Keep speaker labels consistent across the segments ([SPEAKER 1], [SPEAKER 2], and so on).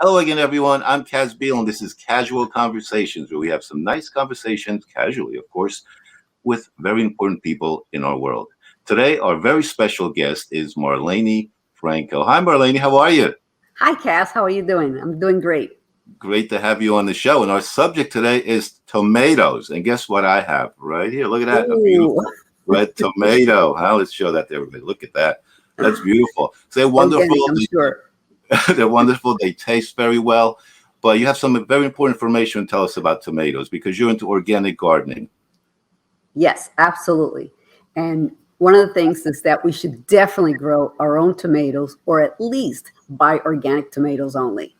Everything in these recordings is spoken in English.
[SPEAKER 1] Hello again, everyone. I'm Bielen. This is Casual Conversations, where we have some nice conversations, casually, of course, with very important people in our world. Today, our very special guest is Marleny Franco. Hi, Marleny. How are you?
[SPEAKER 2] Hi, Cass. How are you doing? I'm doing great.
[SPEAKER 1] Great to have you on the show. And our subject today is tomatoes. And guess what I have right here? Look at that. A
[SPEAKER 2] Ooh,
[SPEAKER 1] beautiful red tomato. Let's show that to everybody. Look at that. That's beautiful. So they're wonderful.
[SPEAKER 2] organic, I'm sure.
[SPEAKER 1] They're wonderful. They taste very well. But you have some very important information to tell us about tomatoes because you're into organic gardening.
[SPEAKER 2] Yes, absolutely. And one of the things is that we should definitely grow our own tomatoes or at least buy organic tomatoes only,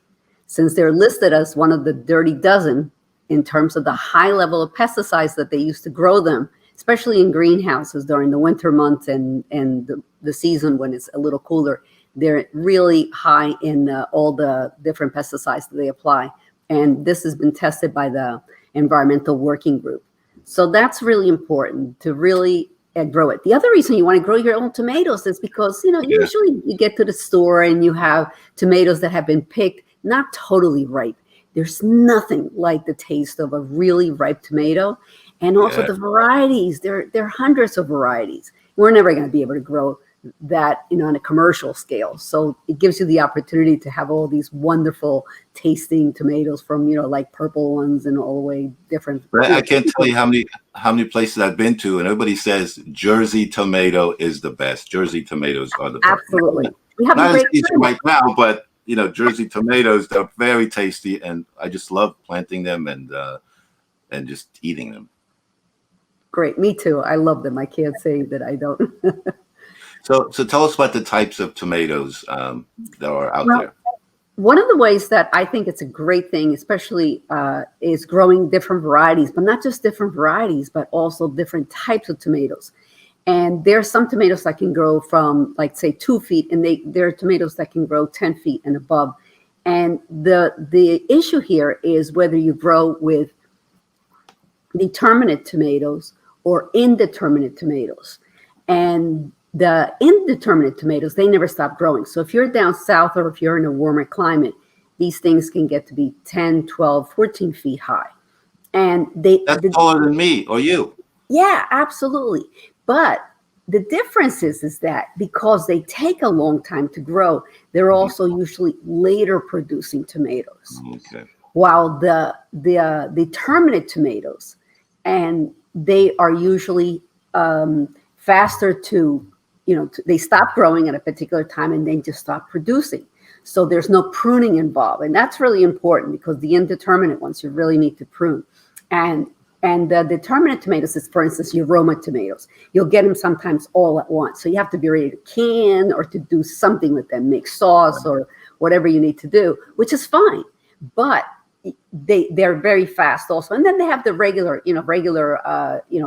[SPEAKER 2] since they're listed as one of the dirty dozen in terms of the high level of pesticides that they use to grow them, especially in greenhouses during the winter months and the season when it's a little cooler. They're really high in all the different pesticides that they apply. And this has been tested by the Environmental Working Group. So that's really important to really grow it. The other reason you want to grow your own tomatoes is because, usually you get to the store and you have tomatoes that have been picked, not totally ripe. There's nothing like the taste of a really ripe tomato. And also the varieties, there are hundreds of varieties. We're never going to be able to grow that on a commercial scale, so it gives you the opportunity to have all these wonderful tasting tomatoes from like purple ones and all the way different.
[SPEAKER 1] I can't tell you how many places I've been to, and everybody says Jersey tomato is the best. Jersey tomatoes are the best.
[SPEAKER 2] Absolutely, we have
[SPEAKER 1] not
[SPEAKER 2] a great
[SPEAKER 1] in season right now, but Jersey tomatoes, they're very tasty, and I just love planting them and just eating them.
[SPEAKER 2] Great, me too. I love them. I can't say that I don't.
[SPEAKER 1] So tell us about the types of tomatoes that are out there.
[SPEAKER 2] One of the ways that I think it's a great thing, especially is growing different varieties, but not just different varieties, but also different types of tomatoes. And there are some tomatoes that can grow from, like, say, 2 feet, and there are tomatoes that can grow 10 feet and above. And the issue here is whether you grow with determinate tomatoes or indeterminate tomatoes. And the indeterminate tomatoes, they never stop growing. So if you're down south or if you're in a warmer climate, these things can get to be 10, 12, 14 feet high. And
[SPEAKER 1] that's taller than me or you.
[SPEAKER 2] Yeah, absolutely. But the difference is that because they take a long time to grow, they're also usually later producing tomatoes.
[SPEAKER 1] Okay.
[SPEAKER 2] While the determinate tomatoes, and they are usually faster to, they stop growing at a particular time and then just stop producing. So there's no pruning involved. And that's really important because the indeterminate ones, you really need to prune. And the determinate tomatoes is, for instance, your Roma tomatoes. You'll get them sometimes all at once. So you have to be ready to can or to do something with them, make sauce or whatever you need to do, which is fine. But they're very fast also. And then they have the regular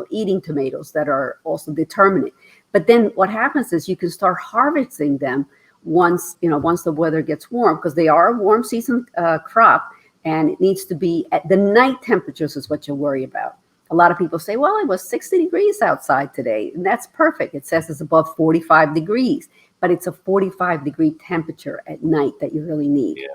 [SPEAKER 2] eating tomatoes that are also determinate. But then what happens is you can start harvesting them once the weather gets warm, because they are a warm season crop, and it needs to be at the night temperatures is what you worry about. A lot of people say, well, it was 60 degrees outside today, and that's perfect. It says it's above 45 degrees, but it's a 45-degree temperature at night that you really need.
[SPEAKER 1] Yeah.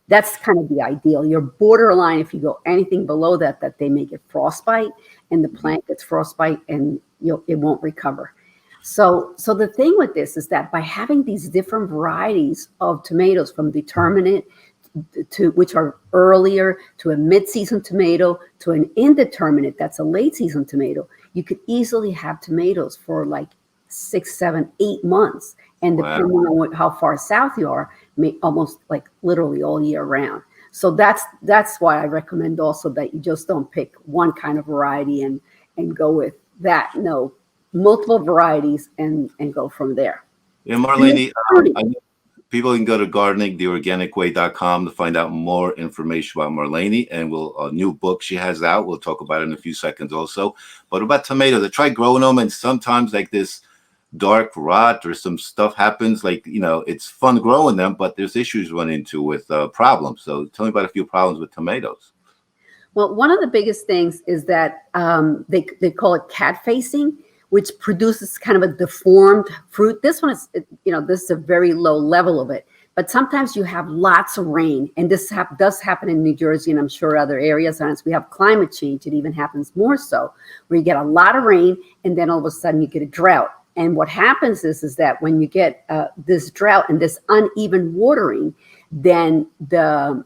[SPEAKER 2] That's kind of the ideal. Your borderline, if you go anything below that they may get frostbite, and the plant gets frostbite and it won't recover. So the thing with this is that by having these different varieties of tomatoes, from determinate to which are earlier, to a mid-season tomato, to an indeterminate that's a late-season tomato, you could easily have tomatoes for like 6, 7, 8 months. And depending on how far south you are, almost like literally all year round. So that's why I recommend also that you just don't pick one kind of variety and go with that. No, multiple varieties and go from there.
[SPEAKER 1] Yeah, Marleny, people can go to gardeningtheorganicway.com to find out more information about Marleny, and a new book she has out. We'll talk about it in a few seconds also. But about tomatoes, I tried growing them, and sometimes like this dark rot or some stuff happens. Like, it's fun growing them, but there's issues run into with problems. So tell me about a few problems with tomatoes.
[SPEAKER 2] Well, one of the biggest things is that they call it cat facing, which produces kind of a deformed fruit. This one is, this is a very low level of it, But sometimes you have lots of rain, and this does happen in New Jersey, and I'm sure other areas. And as we have climate change, it even happens more so, where you get a lot of rain, and then all of a sudden you get a drought. And what happens is that when you get this drought and this uneven watering, then the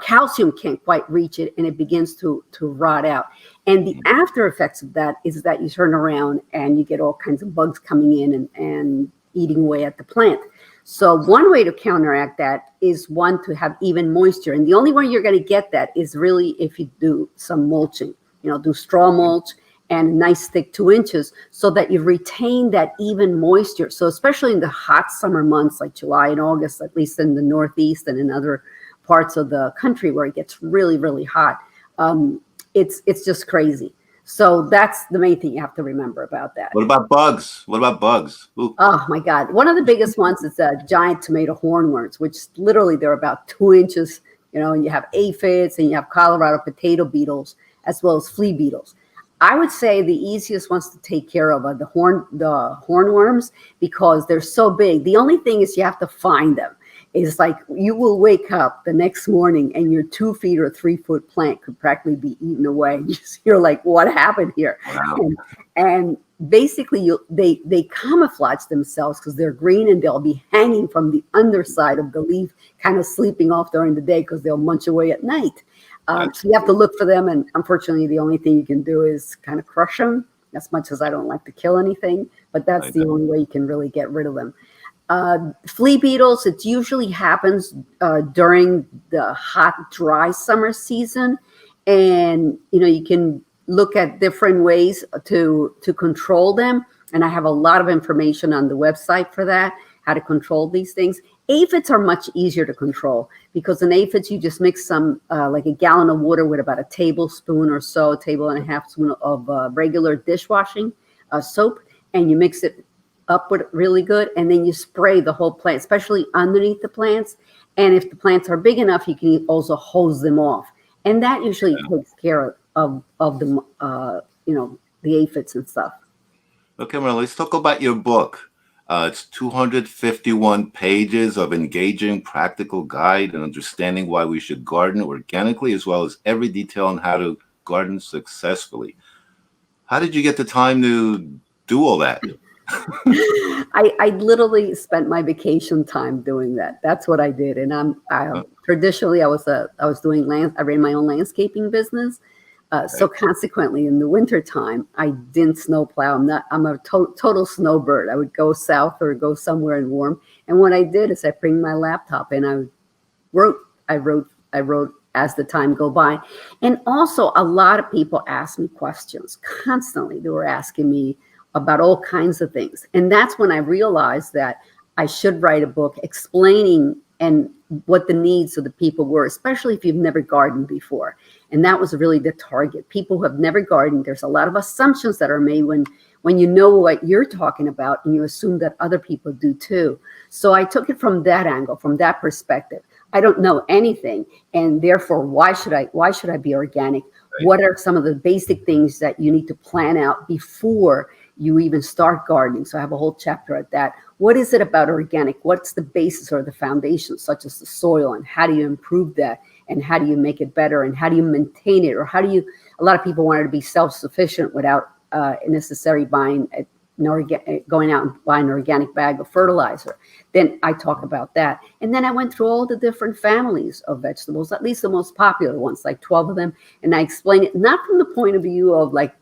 [SPEAKER 2] calcium can't quite reach it, and it begins to rot out. And the after effects of that is that you turn around and you get all kinds of bugs coming in and eating away at the plant. So one way to counteract that is one to have even moisture. And the only way you're going to get that is really if you do some mulching, do straw mulch and a nice thick 2 inches so that you retain that even moisture. So especially in the hot summer months like July and August, at least in the Northeast and in other parts of the country where it gets really, really hot, it's just crazy. So that's the main thing you have to remember about that.
[SPEAKER 1] What about bugs? Ooh.
[SPEAKER 2] Oh my God. One of the biggest ones is giant tomato hornworms, which literally they're about 2 inches, and you have aphids and you have Colorado potato beetles as well as flea beetles. I would say the easiest ones to take care of are the hornworms because they're so big. The only thing is you have to find them. It's like you will wake up the next morning and your 2 feet or 3 foot plant could practically be eaten away. You're like, what happened here?
[SPEAKER 1] Wow.
[SPEAKER 2] And basically they camouflage themselves because they're green and they'll be hanging from the underside of the leaf, kind of sleeping off during the day because they'll munch away at night. So you have to look for them. And unfortunately, the only thing you can do is kind of crush them, as much as I don't like to kill anything. But that's the only way you can really get rid of them. Flea beetles, it usually happens during the hot, dry summer season. And, you can look at different ways to control them. And I have a lot of information on the website for that, how to control these things. Aphids are much easier to control because in aphids, you just mix some, like a gallon of water with about a tablespoon or so, a table and a half spoon of regular dishwashing soap, and you mix it up with really good. And then you spray the whole plant, especially underneath the plants. And if the plants are big enough, you can also hose them off. And that usually takes care of the, the aphids and stuff.
[SPEAKER 1] Okay, Marleny, let's talk about your book. It's 251 pages of engaging practical guide and understanding why we should garden organically, as well as every detail on how to garden successfully. How did you get the time to do all that?
[SPEAKER 2] I literally spent my vacation time doing that. That's what I did. And traditionally I was I ran my own landscaping business. So consequently, in the wintertime, I didn't snowplow. I'm a total snowbird. I would go south or go somewhere and warm. And what I did is I bring my laptop and I wrote as the time go by. And also a lot of people ask me questions constantly. They were asking me about all kinds of things. And that's when I realized that I should write a book explaining and what the needs of the people were, especially if you've never gardened before. And that was really the target. People who have never gardened, there's a lot of assumptions that are made when you know what you're talking about and you assume that other people do too. So I took it from that angle, from that perspective. I don't know anything, and therefore, why should I be organic? Right. What are some of the basic things that you need to plan out before you even start gardening? So I have a whole chapter at that. What is it about organic? What's the basis or the foundation, such as the soil, and how do you improve that? And how do you make it better? And how do you maintain it? Or a lot of people wanted to be self-sufficient without necessarily going out and buying an organic bag of fertilizer. Then I talk about that. And then I went through all the different families of vegetables, at least the most popular ones, like 12 of them. And I explain it not from the point of view of like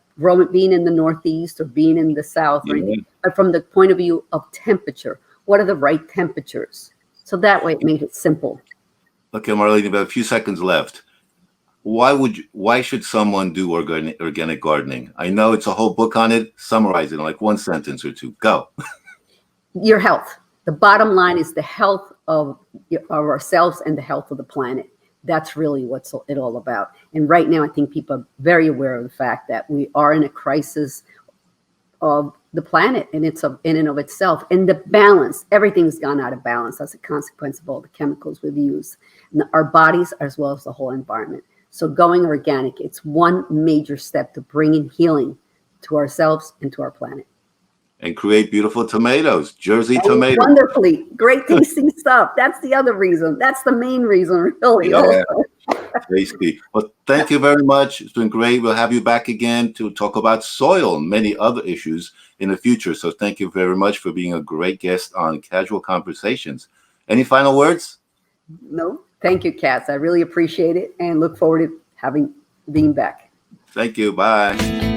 [SPEAKER 2] being in the Northeast or being in the South, or anything, but from the point of view of temperature. What are the right temperatures? So that way it made it simple.
[SPEAKER 1] Okay, Marleny, about a few seconds left. Why should someone do organic gardening? I know it's a whole book on it. Summarize it in like one sentence or two. Go.
[SPEAKER 2] Your health. The bottom line is the health of ourselves and the health of the planet. That's really what's it all about. And right now, I think people are very aware of the fact that we are in a crisis of the planet, and it's in and of itself. And the balance, everything's gone out of balance as a consequence of all the chemicals we've used, our bodies as well as the whole environment. So going organic, it's one major step to bringing healing to ourselves and to our planet.
[SPEAKER 1] and create beautiful tomatoes, Jersey
[SPEAKER 2] And
[SPEAKER 1] tomatoes.
[SPEAKER 2] wonderfully, great tasting stuff. That's the other reason. That's the main reason, really.
[SPEAKER 1] Yeah,
[SPEAKER 2] Also,
[SPEAKER 1] tasty. Well, thank you very much. It's been great. We'll have you back again to talk about soil and many other issues in the future. So thank you very much for being a great guest on Casual Conversations. Any final words?
[SPEAKER 2] no, thank you, Cass. I really appreciate it and look forward to having being back.
[SPEAKER 1] Thank you. Bye.